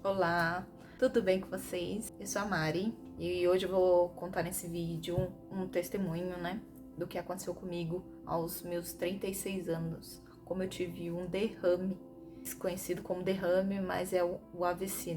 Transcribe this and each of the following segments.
Olá, tudo bem com vocês? Eu sou a Mari e hoje eu vou contar nesse vídeo um testemunho, do que aconteceu comigo aos meus 36 anos. Como eu tive um derrame, conhecido como derrame, mas é o AVC,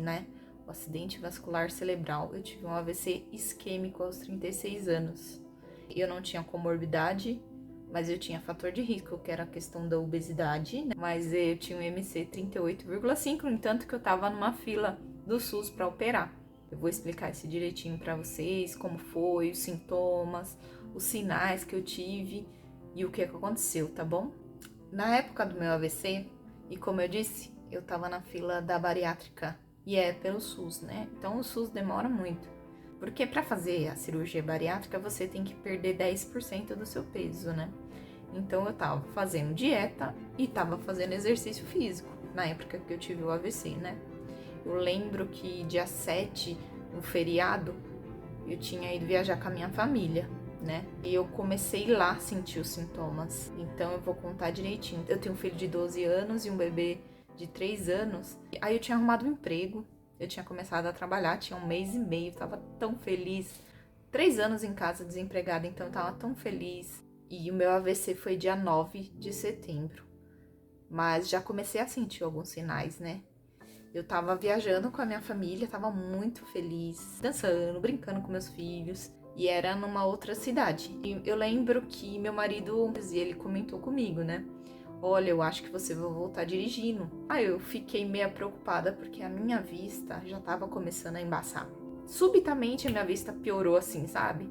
O acidente vascular cerebral. Eu tive um AVC isquêmico aos 36 anos. Eu não tinha comorbidade, mas eu tinha fator de risco, que era a questão da obesidade, Mas eu tinha um MC 38,5, no entanto que eu tava numa fila do SUS para operar. Eu vou explicar isso direitinho para vocês, como foi, os sintomas, os sinais que eu tive e o que aconteceu, tá bom? Na época do meu AVC, e como eu disse, eu tava na fila da bariátrica, e é pelo SUS, Então o SUS demora muito. Porque para fazer a cirurgia bariátrica, você tem que perder 10% do seu peso, Então eu tava fazendo dieta e tava fazendo exercício físico, na época que eu tive o AVC, Eu lembro que dia 7, no feriado, eu tinha ido viajar com a minha família, E eu comecei lá a sentir os sintomas. Então eu vou contar direitinho. Eu tenho um filho de 12 anos e um bebê de 3 anos. Aí eu tinha arrumado um emprego. Eu tinha começado a trabalhar, tinha 1 mês e meio, tava tão feliz. 3 anos em casa desempregada, então eu tava tão feliz. E o meu AVC foi dia 9 de setembro. Mas já comecei a sentir alguns sinais, Eu tava viajando com a minha família, tava muito feliz, dançando, brincando com meus filhos. E era numa outra cidade. E eu lembro que meu marido, ele comentou comigo, Olha, eu acho que você vai voltar dirigindo. Aí eu fiquei meio preocupada porque a minha vista já tava começando a embaçar. Subitamente a minha vista piorou assim, sabe?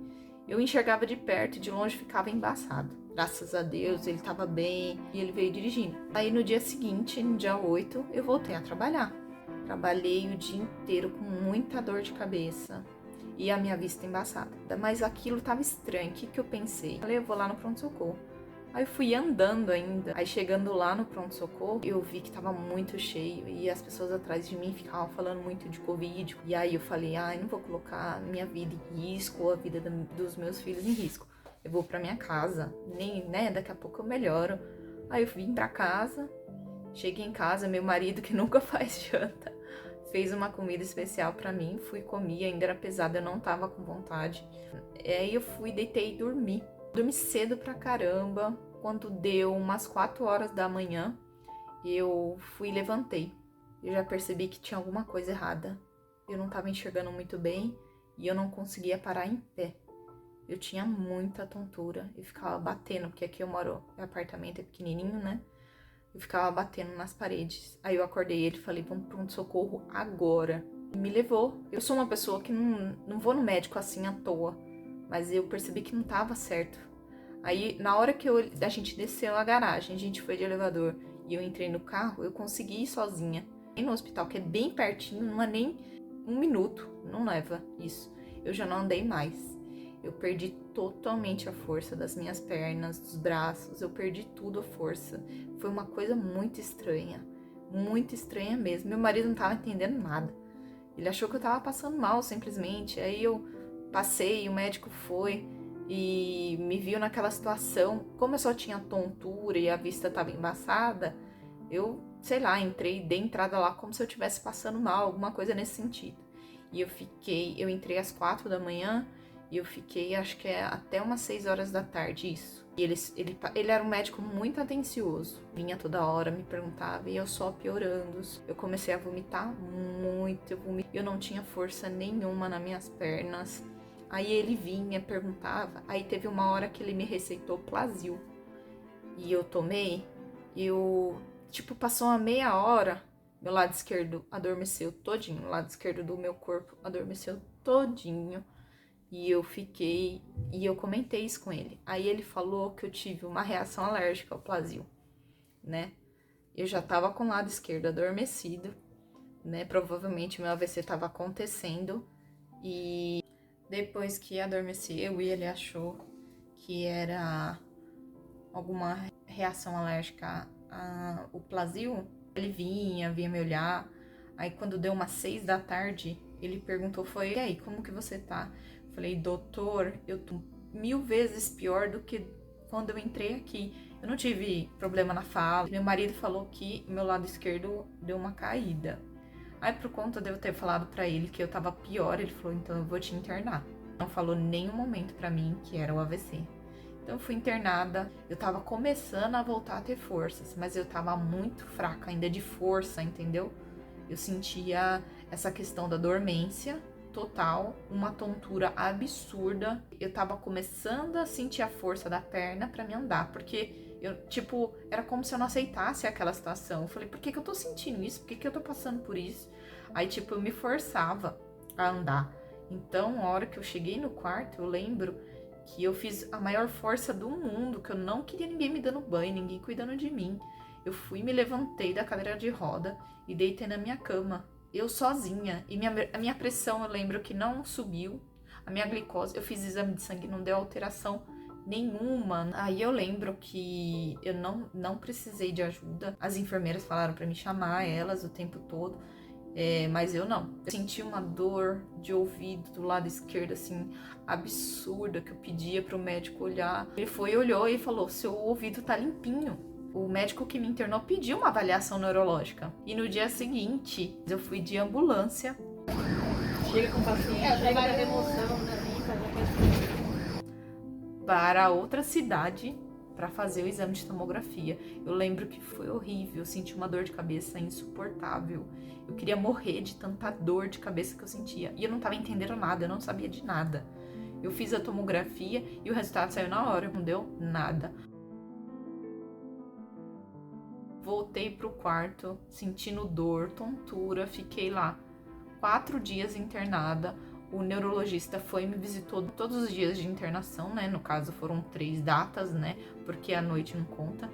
Eu enxergava de perto e de longe ficava embaçado. Graças a Deus, ele tava bem e ele veio dirigindo. Aí no dia seguinte, no dia 8, eu voltei a trabalhar. Trabalhei o dia inteiro com muita dor de cabeça e a minha vista embaçada. Mas aquilo tava estranho. O que eu pensei? Falei, eu vou lá no pronto-socorro. Aí eu fui andando ainda. Aí chegando lá no pronto-socorro, eu vi que tava muito cheio. E as pessoas atrás de mim ficavam falando muito de Covid. E aí eu falei, não vou colocar minha vida em risco ou a vida dos meus filhos em risco. Eu vou pra minha casa. Nem, daqui a pouco eu melhoro. Aí eu vim pra casa. Cheguei em casa, meu marido, que nunca faz janta, fez uma comida especial pra mim. Fui comer, ainda era pesado, eu não tava com vontade. Aí eu fui, deitei e dormi. Dormi cedo pra caramba. Quando deu umas 4 horas da manhã, eu fui e levantei. Eu já percebi que tinha alguma coisa errada. Eu não tava enxergando muito bem e eu não conseguia parar em pé. Eu tinha muita tontura. Eu ficava batendo, porque aqui eu moro, o apartamento é pequenininho, Eu ficava batendo nas paredes. Aí eu acordei ele e falei, vamos pro pronto-socorro agora. E me levou. Eu sou uma pessoa que não vou no médico assim à toa. Mas eu percebi que não tava certo. Aí, na hora que a gente desceu a garagem, a gente foi de elevador e eu entrei no carro, eu consegui ir sozinha. E no hospital, que é bem pertinho, não é nem 1 minuto, não leva isso. Eu já não andei mais. Eu perdi totalmente a força das minhas pernas, dos braços, eu perdi tudo a força. Foi uma coisa muito estranha mesmo. Meu marido não tava entendendo nada. Ele achou que eu tava passando mal, simplesmente. Aí eu passei, o médico foi e me viu naquela situação. Como eu só tinha tontura e a vista tava embaçada, eu, sei lá, dei entrada lá como se eu estivesse passando mal, alguma coisa nesse sentido. E eu entrei às 4 da manhã e eu fiquei, acho que até umas 6 horas da tarde, isso. E ele era um médico muito atencioso. Vinha toda hora, me perguntava e eu só piorando. Eu comecei a vomitar muito, eu não tinha força nenhuma nas minhas pernas. Aí ele vinha, perguntava. Aí teve uma hora que ele me receitou Plasil. E eu tomei. Passou uma meia hora. Meu lado esquerdo adormeceu todinho. O lado esquerdo do meu corpo adormeceu todinho. E eu comentei isso com ele. Aí ele falou que eu tive uma reação alérgica ao Plasil, Eu já tava com o lado esquerdo adormecido, Provavelmente meu AVC tava acontecendo. E depois que adormeceu e ele achou que era alguma reação alérgica ao Plasil, ele vinha me olhar. Aí quando deu umas 6 da tarde, ele perguntou, e aí, como que você tá? Falei, doutor, eu tô 1000 vezes pior do que quando eu entrei aqui. Eu não tive problema na fala. Meu marido falou que meu lado esquerdo deu uma caída. Aí, por conta de eu ter falado pra ele que eu tava pior, ele falou, então eu vou te internar. Não falou em nenhum momento pra mim que era o AVC. Então eu fui internada, eu tava começando a voltar a ter forças, mas eu tava muito fraca ainda de força, entendeu? Eu sentia essa questão da dormência total, uma tontura absurda. Eu tava começando a sentir a força da perna pra me andar, porque eu, tipo, era como se eu não aceitasse aquela situação. Eu falei, por que que eu tô sentindo isso? Por que que eu tô passando por isso? Aí, tipo, eu me forçava a andar. Então, a hora que eu cheguei no quarto, eu lembro que eu fiz a maior força do mundo, que eu não queria ninguém me dando banho, ninguém cuidando de mim. Eu fui, me levantei da cadeira de roda e deitei na minha cama, eu sozinha. E a minha pressão, eu lembro que não subiu, a minha glicose, eu fiz exame de sangue, não deu alteração nenhuma. Aí eu lembro que eu não precisei de ajuda. As enfermeiras falaram pra me chamar elas o tempo todo. Mas eu não. Eu senti uma dor de ouvido do lado esquerdo, assim, absurda, que eu pedia pro médico olhar. Ele foi, olhou e falou, seu ouvido tá limpinho. O médico que me internou pediu uma avaliação neurológica. E no dia seguinte, eu fui de ambulância. Chega com o paciente, chega da emoção, né? Para outra cidade para fazer o exame de tomografia. Eu lembro que foi horrível, eu senti uma dor de cabeça insuportável. Eu queria morrer de tanta dor de cabeça que eu sentia. E eu não estava entendendo nada, eu não sabia de nada. Eu fiz a tomografia e o resultado saiu na hora, não deu nada. Voltei pro quarto, sentindo dor, tontura, fiquei lá 4 dias internada. O neurologista foi e me visitou todos os dias de internação, né? No caso foram 3 datas, né? Porque a noite não conta.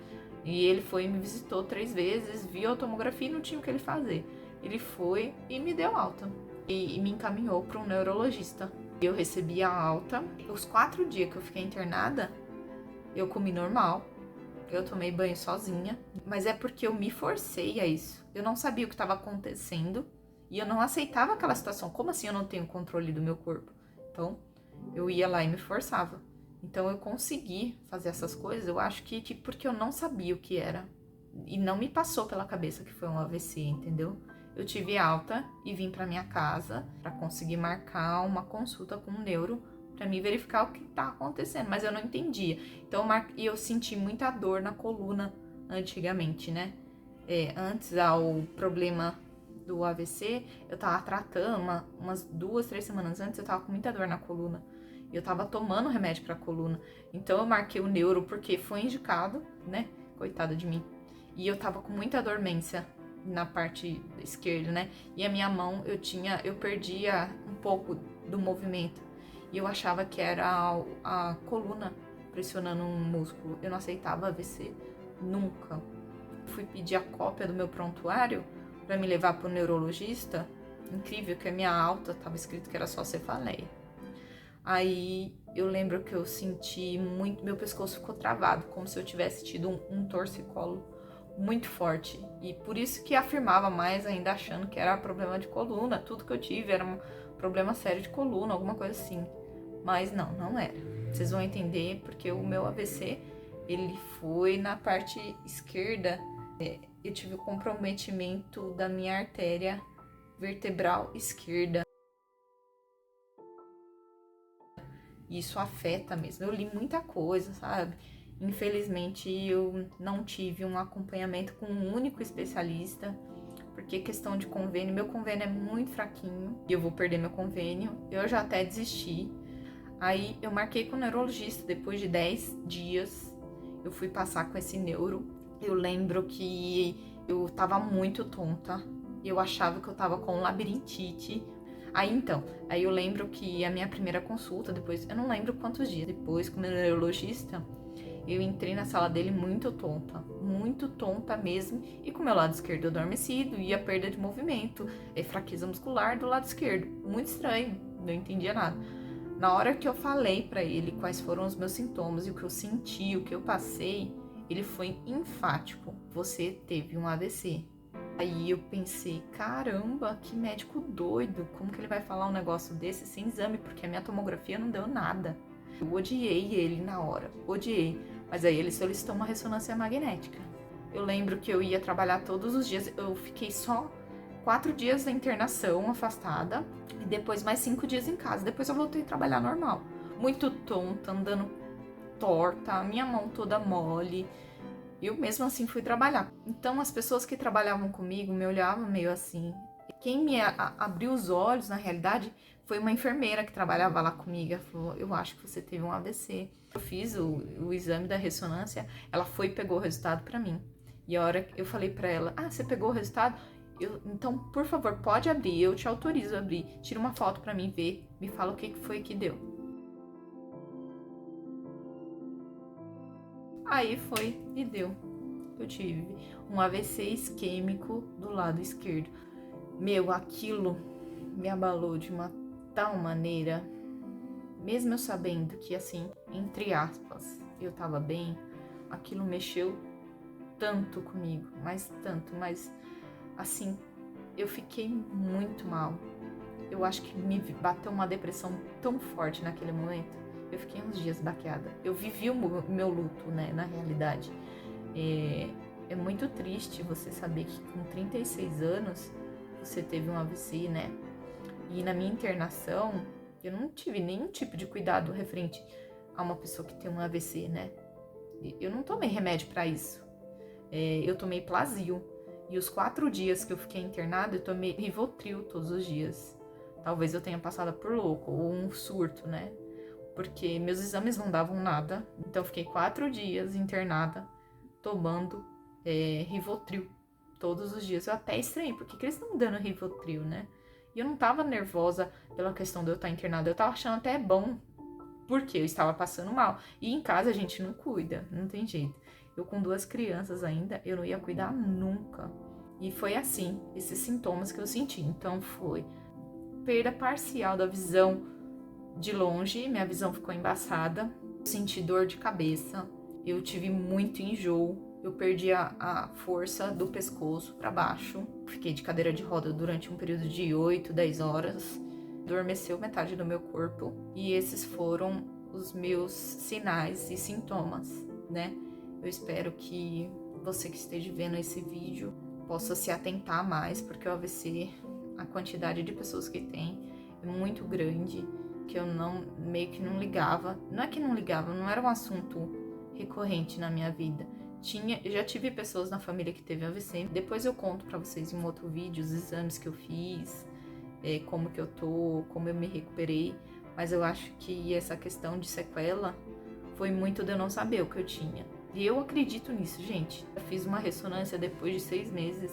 E ele foi e me visitou 3 vezes, viu a tomografia e não tinha o que ele fazer. Ele foi e me deu alta. E me encaminhou para um neurologista. Eu recebi a alta. Os 4 dias que eu fiquei internada, eu comi normal. Eu tomei banho sozinha. Mas é porque eu me forcei a isso. Eu não sabia o que estava acontecendo. E eu não aceitava aquela situação. Como assim eu não tenho controle do meu corpo? Então, eu ia lá e me forçava. Então, eu consegui fazer essas coisas, eu acho que porque eu não sabia o que era. E não me passou pela cabeça que foi um AVC, entendeu? Eu tive alta e vim pra minha casa pra conseguir marcar uma consulta com um neuro pra me verificar o que tá acontecendo. Mas eu não entendia. Então, eu senti muita dor na coluna antigamente, né? Antes ao problema do AVC, eu tava tratando umas 2, 3 semanas antes, eu tava com muita dor na coluna. E eu tava tomando remédio pra coluna. Então eu marquei o neuro porque foi indicado, né? Coitada de mim. E eu tava com muita dormência na parte esquerda, né? E a minha mão, eu perdia um pouco do movimento. E eu achava que era a coluna pressionando um músculo. Eu não aceitava AVC nunca. Fui pedir a cópia do meu prontuário para me levar pro neurologista. Incrível que a minha alta tava escrito que era só cefaleia. Aí eu lembro que eu senti muito, meu pescoço ficou travado, como se eu tivesse tido um torcicolo muito forte. E por isso que afirmava mais ainda, achando que era problema de coluna. Tudo que eu tive era um problema sério de coluna, alguma coisa assim. Mas não era. Vocês vão entender porque o meu AVC, ele foi na parte esquerda. Eu tive o comprometimento da minha artéria vertebral esquerda. Isso afeta mesmo. Eu li muita coisa, sabe? Infelizmente, eu não tive um acompanhamento com um único especialista, porque questão de convênio, meu convênio é muito fraquinho e eu vou perder meu convênio. Eu já até desisti. Aí eu marquei com o neurologista depois de 10 dias. Eu fui passar com esse neuro. Eu lembro que eu tava muito tonta. Eu achava que eu tava com labirintite. Aí eu lembro que a minha primeira consulta, depois, eu não lembro quantos dias depois, com o meu neurologista, eu entrei na sala dele muito tonta mesmo, e com o meu lado esquerdo adormecido, e a perda de movimento, fraqueza muscular do lado esquerdo. Muito estranho, não entendia nada. Na hora que eu falei pra ele quais foram os meus sintomas e o que eu senti, o que eu passei, ele foi enfático: você teve um AVC. Aí eu pensei, caramba, que médico doido, como que ele vai falar um negócio desse sem exame, porque a minha tomografia não deu nada. Eu odiei ele na hora, odiei, mas aí ele solicitou uma ressonância magnética. Eu lembro que eu ia trabalhar todos os dias, eu fiquei só 4 dias da internação, afastada, e depois mais 5 dias em casa. Depois eu voltei a trabalhar normal. Muito tonta, andando torta, minha mão toda mole. Eu mesmo assim fui trabalhar. Então as pessoas que trabalhavam comigo me olhavam meio assim. Quem me abriu os olhos, na realidade, foi uma enfermeira que trabalhava lá comigo. Ela falou, eu acho que você teve um AVC. Eu fiz o exame da ressonância, ela foi e pegou o resultado pra mim. E a hora que eu falei pra ela, você pegou o resultado? Então, por favor, pode abrir, eu te autorizo a abrir. Tira uma foto pra mim ver, me fala o que foi que deu. Aí foi e deu. Eu tive um AVC isquêmico do lado esquerdo. Meu, aquilo me abalou de uma tal maneira, mesmo eu sabendo que, assim, entre aspas, eu tava bem, aquilo mexeu tanto comigo, mas tanto, mas, assim, eu fiquei muito mal. Eu acho que me bateu uma depressão tão forte naquele momento. Eu fiquei uns dias baqueada. Eu vivi o meu luto, né, na realidade. É muito triste você saber que com 36 anos você teve um AVC, né? E na minha internação, eu não tive nenhum tipo de cuidado referente a uma pessoa que tem um AVC, né? Eu não tomei remédio pra isso. Eu tomei Plasil. E os 4 dias que eu fiquei internada, eu tomei Rivotril todos os dias. Talvez eu tenha passado por louco, ou um surto, né? Porque meus exames não davam nada. Então eu fiquei 4 dias internada, tomando Rivotril todos os dias. Eu até estranhei, porque que eles estão dando Rivotril, né? E eu não tava nervosa pela questão de eu estar internada. Eu tava achando até bom, porque eu estava passando mal. E em casa a gente não cuida, não tem jeito. Eu com 2 crianças ainda, eu não ia cuidar nunca. E foi assim, esses sintomas que eu senti. Então foi perda parcial da visão de longe, minha visão ficou embaçada. Senti dor de cabeça, eu tive muito enjoo. Eu perdi a força do pescoço para baixo. Fiquei de cadeira de roda durante um período de 8, 10 horas. Adormeceu metade do meu corpo. E esses foram os meus sinais e sintomas, né? Eu espero que você que esteja vendo esse vídeo possa se atentar mais, porque o AVC, a quantidade de pessoas que tem é muito grande, que eu meio que não ligava. Não é que não ligava, não era um assunto recorrente na minha vida. Eu já tive pessoas na família que teve AVC. Depois eu conto pra vocês em um outro vídeo os exames que eu fiz, como que eu tô, como eu me recuperei. Mas eu acho que essa questão de sequela foi muito de eu não saber o que eu tinha. E eu acredito nisso, gente. Eu fiz uma ressonância depois de 6 meses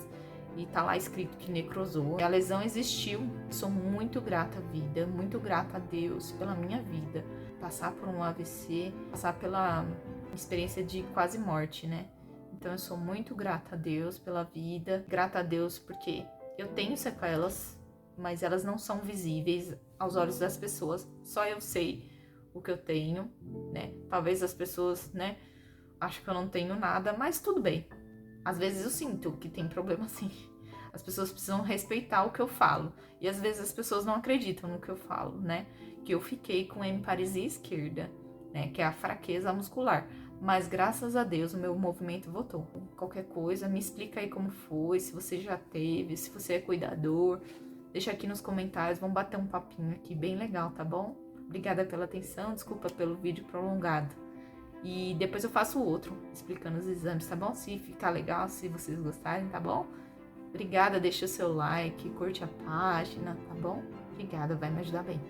e tá lá escrito que necrosou. A lesão existiu. Sou muito grata à vida, muito grata a Deus pela minha vida. Passar por um AVC, passar pela experiência de quase morte, né? Então eu sou muito grata a Deus pela vida, grata a Deus porque eu tenho sequelas, mas elas não são visíveis aos olhos das pessoas. Só eu sei o que eu tenho, né? Talvez as pessoas, né, acham que eu não tenho nada, mas tudo bem. Às vezes eu sinto que tem problema sim. As pessoas precisam respeitar o que eu falo. E às vezes as pessoas não acreditam no que eu falo, né? Que eu fiquei com hemiparesia esquerda, né? Que é a fraqueza muscular. Mas graças a Deus o meu movimento voltou. Qualquer coisa, me explica aí como foi, se você já teve, se você é cuidador. Deixa aqui nos comentários, vamos bater um papinho aqui bem legal, tá bom? Obrigada pela atenção, desculpa pelo vídeo prolongado. E depois eu faço outro, explicando os exames, tá bom? Se ficar legal, se vocês gostarem, tá bom? Obrigada, deixa o seu like, curte a página, tá bom? Obrigada, vai me ajudar bem.